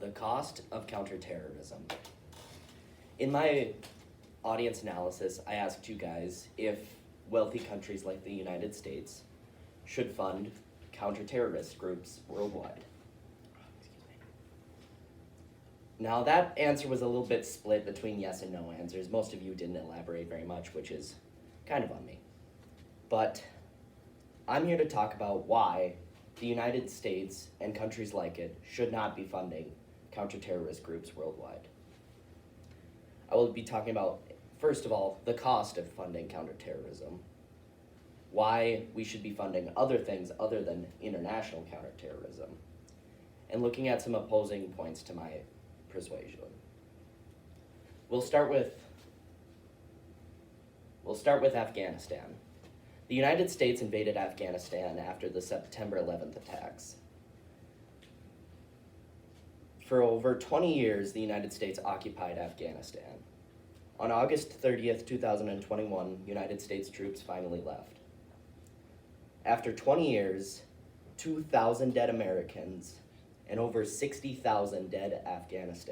The cost of counterterrorism. In my audience analysis, I asked you guys if wealthy countries like the United States should fund counter-terrorist groups worldwide. Now that answer was a little bit split between yes and no answers. Most of you didn't elaborate very much, which is kind of on me. But I'm here to talk about why the United States and countries like it should not be funding counter-terrorist groups worldwide. I will be talking about, first of all, the cost of funding counterterrorism, why we should be funding other things other than international counterterrorism, and looking at some opposing points to my persuasion. We'll start with Afghanistan. The United States invaded Afghanistan after the September 11th attacks. For over 20 years, the United States occupied Afghanistan. On August 30th, 2021, United States troops finally left. After 20 years, 2,000 dead Americans, and over 60,000 dead Afghans,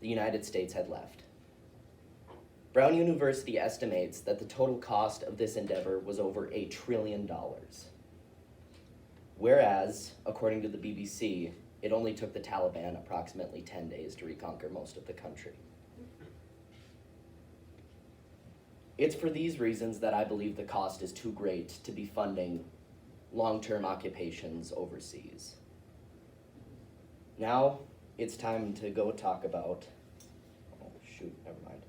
the United States had left. Brown University estimates that the total cost of this endeavor was over $1 trillion. Whereas, according to the BBC, it only took the Taliban approximately 10 days to reconquer most of the country. It's for these reasons that I believe the cost is too great to be funding long-term occupations overseas. Now, it's time to go talk about, oh shoot, never mind.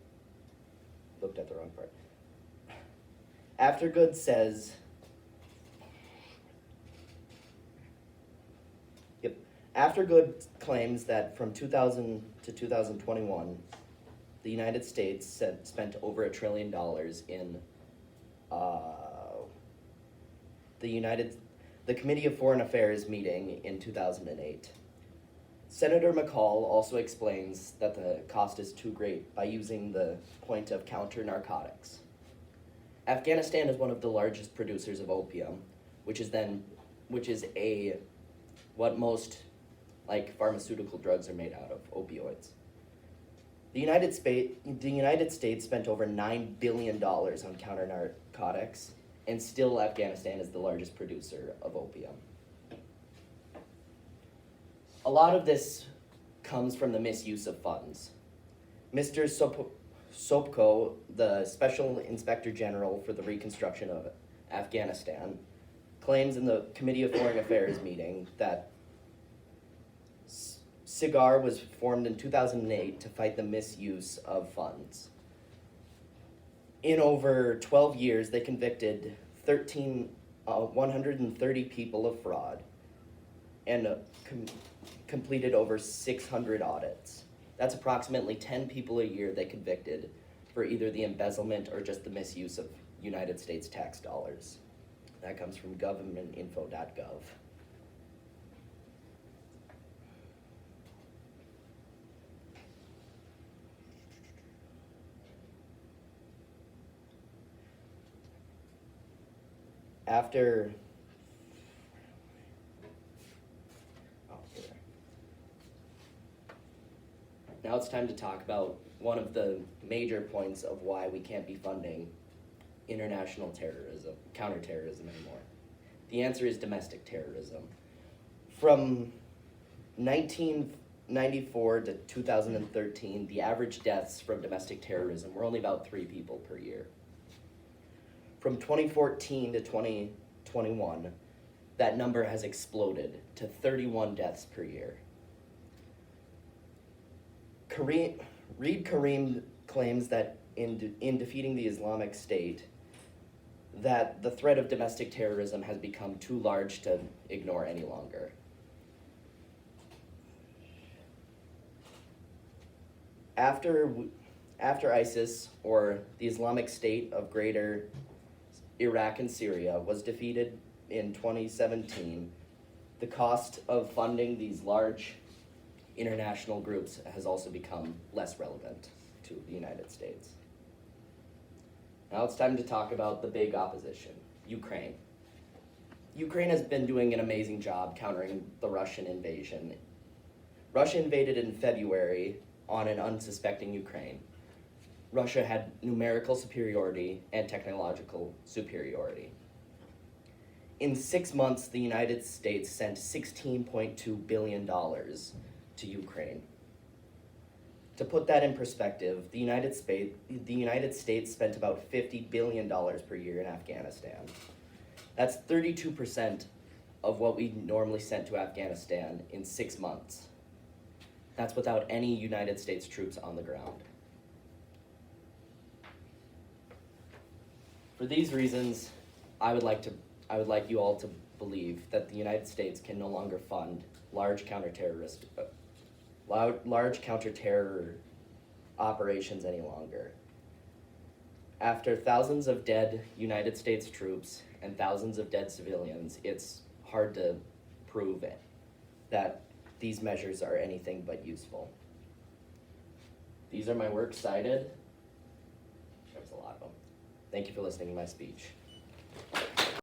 Looked at the wrong part. Aftergood says, Aftergood claims that from 2000 to 2021, the United States spent over $1 trillion in the Committee of Foreign Affairs meeting in 2008. Senator McCall also explains that the cost is too great by using the point of counter-narcotics. Afghanistan is one of the largest producers of opium, which is what most pharmaceutical drugs are made out of, opioids. The United States spent over $9 billion on counter-narcotics, and still Afghanistan is the largest producer of opium. A lot of this comes from the misuse of funds. Mr. Sopko, the Special Inspector General for the Reconstruction of Afghanistan, claims in the Committee of Foreign Affairs meeting that Cigar was formed in 2008 to fight the misuse of funds. In over 12 years, they convicted 130 people of fraud and completed over 600 audits. That's approximately 10 people a year they convicted for either the embezzlement or just the misuse of United States tax dollars. That comes from governmentinfo.gov. Now it's time to talk about one of the major points of why we can't be funding international terrorism, counterterrorism anymore. The answer is domestic terrorism. From 1994 to 2013, the average deaths from domestic terrorism were only about 3 people per year. From 2014 to 2021, that number has exploded to 31 deaths per year. Reed Karim claims that in defeating the Islamic State, that the threat of domestic terrorism has become too large to ignore any longer. After ISIS, or the Islamic State of Greater Iraq and Syria, was defeated in 2017, the cost of funding these large international groups has also become less relevant to the United States. Now it's time to talk about the big opposition, Ukraine. Ukraine has been doing an amazing job countering the Russian invasion. Russia invaded in February on an unsuspecting Ukraine. Russia had numerical superiority and technological superiority. In 6 months, the United States sent $16.2 billion to Ukraine. To put that in perspective, the United States spent about $50 billion per year in Afghanistan. That's 32% of what we normally sent to Afghanistan in 6 months. That's without any United States troops on the ground. For these reasons, I would like you all to believe that the United States can no longer fund large counter-terror operations any longer. After thousands of dead United States troops and thousands of dead civilians, it's hard to prove it, that these measures are anything but useful. These are my works cited. There's a lot of them. Thank you for listening to my speech.